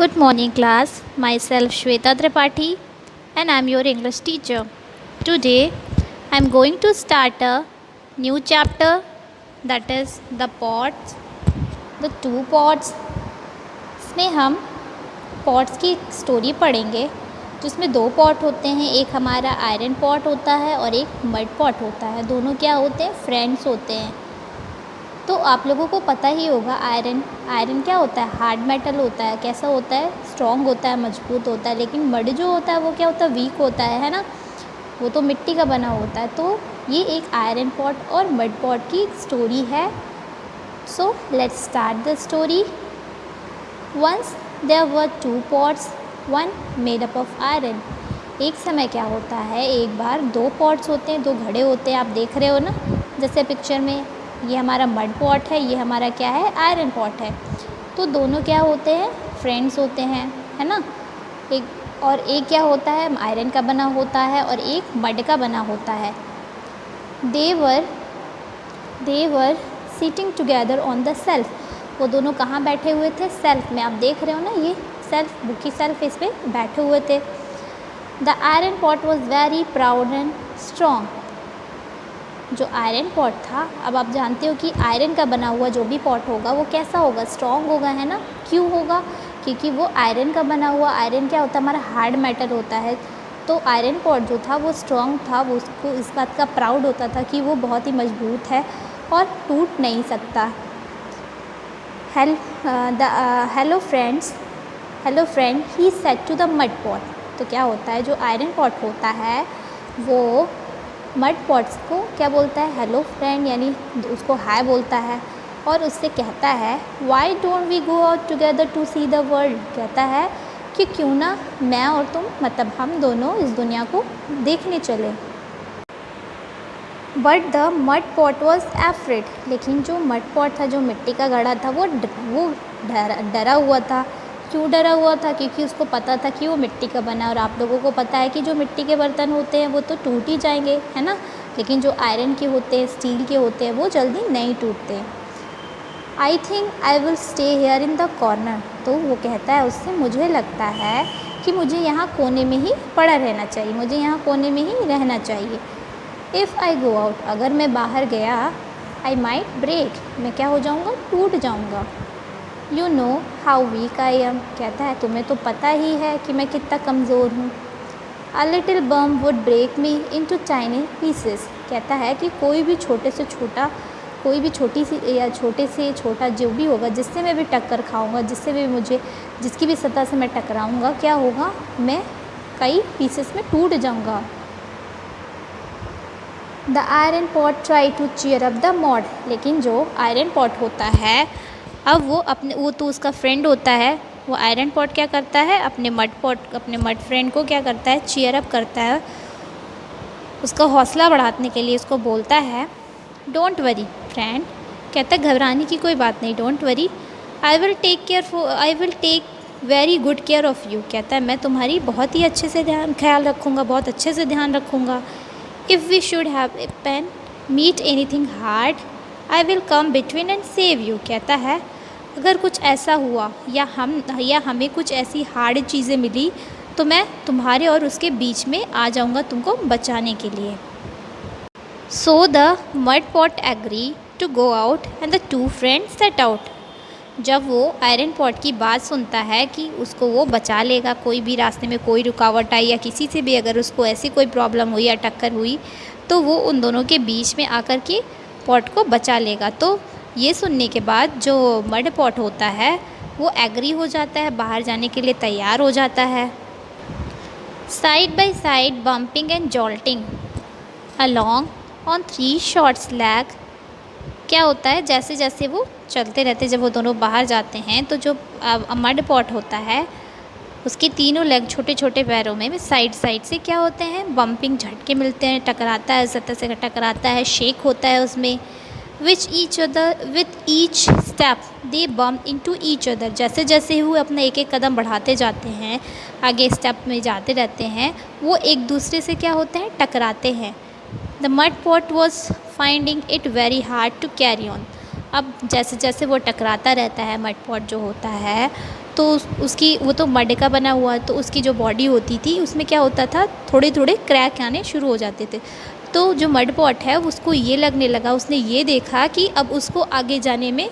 Good morning, class. Myself Shweta Tripathi, and I'm your English teacher. Today, I'm going to start a new chapter, that is the pots, the two pots. इसमें हम pots की story पढ़ेंगे, जिसमें दो pot होते हैं. एक हमारा आयरन पॉट होता है और एक मड पॉट होता है. दोनों क्या होते हैं? फ्रेंड्स होते हैं. तो आप लोगों को पता ही होगा आयरन क्या होता है? हार्ड मेटल होता है. कैसा होता है? स्ट्रॉन्ग होता है, मजबूत होता है. लेकिन मड जो होता है वो क्या होता है? वीक होता है ना. वो तो मिट्टी का बना होता है. तो ये एक आयरन पॉट और मड पॉट की स्टोरी है. So let's start the story. Once there were two pots, one made up of iron. एक समय क्या होता है, एक बार दो पॉट्स होते हैं, दो घड़े होते हैं. आप देख रहे हो ना, जैसे पिक्चर में. ये हमारा मड पॉट है, ये हमारा क्या है? आयरन पॉट है. तो दोनों क्या होते हैं? फ्रेंड्स होते हैं, है ना. एक क्या होता है? आयरन का बना होता है और एक मड का बना होता है. They were sitting together on the shelf. वो दोनों कहाँ बैठे हुए थे? सेल्फ में. आप देख रहे हो ना, ये सेल्फ, बुक की सेल्फ, इस पर बैठे हुए थे. The iron pot was very proud and strong. जो आयरन पॉट था, अब आप जानते हो कि आयरन का बना हुआ जो भी पॉट होगा वो कैसा होगा? स्ट्रॉन्ग होगा, है ना. क्यों होगा? क्योंकि वो आयरन का बना हुआ. आयरन क्या होता है? हमारा हार्ड मेटल होता है. तो आयरन पॉट जो था वो स्ट्रॉन्ग था. वो उसको इस बात का प्राउड होता था कि वो बहुत ही मजबूत है और टूट नहीं सकता. Hello friend he said to the mud pot. तो क्या होता है? जो आयरन पॉट होता है वो मड पॉट्स को क्या बोलता है? हेलो फ्रेंड, यानी उसको हाय बोलता है. और उससे कहता है, why don't we go out together to see the world. कहता है कि क्यों ना मैं और तुम, मतलब हम दोनों, इस दुनिया को देखने चले. But the mud pot was afraid. लेकिन जो मड पॉट था, जो मिट्टी का घड़ा था, वो डरा हुआ था. क्यों डरा हुआ था? क्योंकि उसको पता था कि वो मिट्टी का बना है. और आप लोगों को पता है कि जो मिट्टी के बर्तन होते हैं वो तो टूट ही जाएंगे, है ना. लेकिन जो आयरन के होते हैं, स्टील के होते हैं, वो जल्दी नहीं टूटते. I think I will stay here in the corner. तो वो कहता है उससे, मुझे लगता है कि मुझे यहाँ कोने में ही पड़ा रहना चाहिए, मुझे यहाँ कोने में ही रहना चाहिए. इफ़ आई गो आउट, अगर मैं बाहर गया, आई माइट ब्रेक, मैं क्या हो जाऊँगा? टूट जाऊँगा. You know how weak I am. कहता है तुम्हें तो पता ही है कि मैं कितना कमज़ोर हूँ. A little bomb would break me into tiny pieces. कहता है कि कोई भी छोटे से छोटा, कोई भी छोटी सी या छोटे से छोटा जो भी होगा, जिससे मैं भी टक्कर खाऊंगा, जिससे भी मुझे, जिसकी भी सतह से मैं टकराऊंगा, क्या होगा? मैं कई पीसेस में टूट जाऊंगा. The iron pot try to cheer up the mud. लेकिन जो आयरन पॉट होता है, अब वो तो उसका फ्रेंड होता है. वो आयरन पॉट क्या करता है? अपने मड फ्रेंड को क्या करता है? चीयर अप करता है. उसका हौसला बढ़ाने के लिए उसको बोलता है, डोंट वरी फ्रेंड. कहता है घबराने की कोई बात नहीं, don't worry, I will take very good care of you. कहता है मैं तुम्हारी बहुत ही अच्छे से ख्याल रखूँगा, बहुत अच्छे से ध्यान रखूँगा. If we should have happen meet anything hard, I will come between and save you. कहता है अगर कुछ ऐसा हुआ या हमें कुछ ऐसी हार्ड चीज़ें मिली, तो मैं तुम्हारे और उसके बीच में आ जाऊँगा तुमको बचाने के लिए. So the mud pot agree to go out and the two friends set out. जब वो आयरन पॉट की बात सुनता है कि उसको वो बचा लेगा, कोई भी रास्ते में कोई रुकावट आई या किसी से भी अगर उसको ऐसी कोई प्रॉब्लम हुई या टक्कर हुई, तो वो उन दोनों के बीच में आकर के पॉट को बचा लेगा. तो ये सुनने के बाद जो मड पॉट होता है वो एग्री हो जाता है, बाहर जाने के लिए तैयार हो जाता है. Side by side bumping and jolting along on 3 short legs. क्या होता है? जैसे जैसे वो चलते रहते, जब वो दोनों बाहर जाते हैं, तो जो मड पॉट होता है उसके तीनों लेग, छोटे छोटे पैरों में साइड से क्या होते हैं? बम्पिंग, झटके मिलते हैं, टकराता है, सतह से टकराता है, शेक होता है उसमें. With each step they bump into each other. जैसे जैसे वो अपना एक एक कदम बढ़ाते जाते हैं, आगे स्टेप में जाते रहते हैं, वो एक दूसरे से क्या होते हैं? टकराते हैं. The mud pot was finding it very hard to carry on. अब जैसे जैसे वो टकराता रहता है मड पॉट जो होता है, तो उसकी वो तो मड का बना हुआ, तो उसकी जो बॉडी होती थी उसमें क्या होता था, थोड़े थोड़े क्रैक आने शुरू हो जाते थे। तो जो मड पॉट है उसको ये लगने लगा, उसने ये देखा कि अब उसको आगे जाने में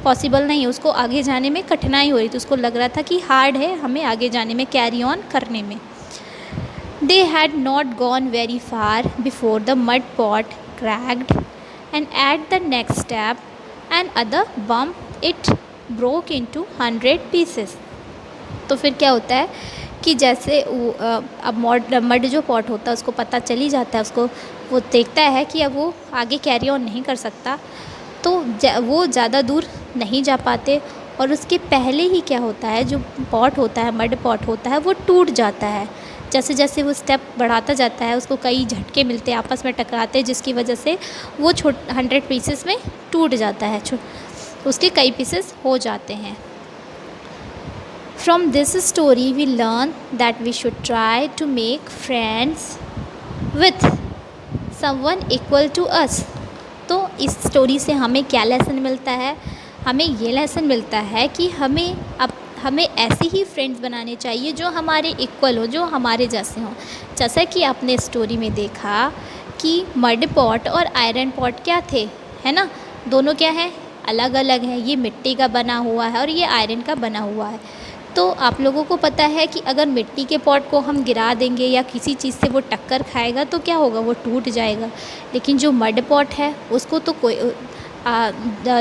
पॉसिबल नहीं है, उसको आगे जाने में कठिनाई हो रही थी, उसको लग रहा था कि हार्ड है हमें आगे जाने में, कैरी ऑन करने में। They had not gone very far before the mud pot cracked, and at the next step, another bump, it broke into 100 pieces. तो फिर क्या होता है कि जैसे अब मड जो पॉट होता है उसको पता चल ही जाता है, उसको वो देखता है कि अब वो आगे कैरी ऑन नहीं कर सकता, तो वो ज़्यादा दूर नहीं जा पाते, और उसके पहले ही क्या होता है, जो पॉट होता है, मड पॉट होता है, वो टूट जाता है। जैसे जैसे वो स्टेप बढ़ाता जाता है उसको कई झटके मिलते हैं, आपस में टकराते हैं, जिसकी वजह से वो 100 पीसेस में टूट जाता है, उसके कई पीसेस हो जाते हैं। From this story we learn that we should try to make friends with someone equal to us. तो इस स्टोरी से हमें क्या लेसन मिलता है? हमें ये लेसन मिलता है कि हमें ऐसे ही फ्रेंड्स बनाने चाहिए जो हमारे इक्वल हो, जो हमारे जैसे हों। जैसा कि आपने स्टोरी में देखा कि मड पॉट और आयरन पॉट क्या थे, है ना, दोनों क्या है, अलग अलग है। ये मिट्टी का बना हुआ है और ये आयरन का बना हुआ है। तो आप लोगों को पता है कि अगर मिट्टी के पॉट को हम गिरा देंगे या किसी चीज़ से वो टक्कर खाएगा तो क्या होगा, वो टूट जाएगा। लेकिन जो मड पॉट है उसको तो कोई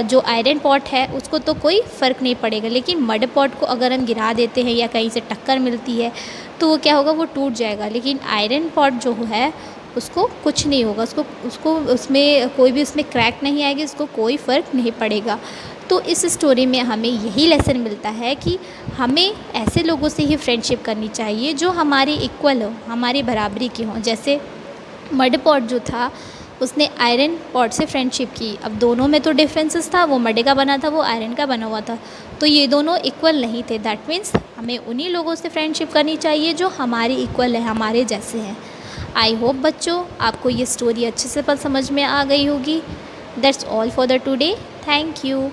जो आयरन पॉट है उसको तो कोई फ़र्क नहीं पड़ेगा, लेकिन मड पॉट को अगर हम गिरा देते हैं या कहीं से टक्कर मिलती है तो वो क्या होगा, वो टूट जाएगा। लेकिन आयरन पॉट जो है उसको कुछ नहीं होगा, उसको उसमें कोई भी उसमें क्रैक नहीं आएगी, उसको कोई फ़र्क नहीं पड़ेगा। तो इस स्टोरी में हमें यही लेसन मिलता है कि हमें ऐसे लोगों से ही फ्रेंडशिप करनी चाहिए जो हमारे इक्वल हो, हमारी बराबरी के हों। जैसे मड पॉट जो था उसने आयरन पॉट से फ्रेंडशिप की। अब दोनों में तो डिफरेंसेस था, वो मड का बना था, वो आयरन का बना हुआ था, तो ये दोनों इक्वल नहीं थे। दैट मीन्स हमें उन्हीं लोगों से फ्रेंडशिप करनी चाहिए जो हमारे इक्वल है, हमारे जैसे हैं। आई होप बच्चों आपको ये स्टोरी अच्छे से समझ में आ गई होगी। That's all for the today. Thank you.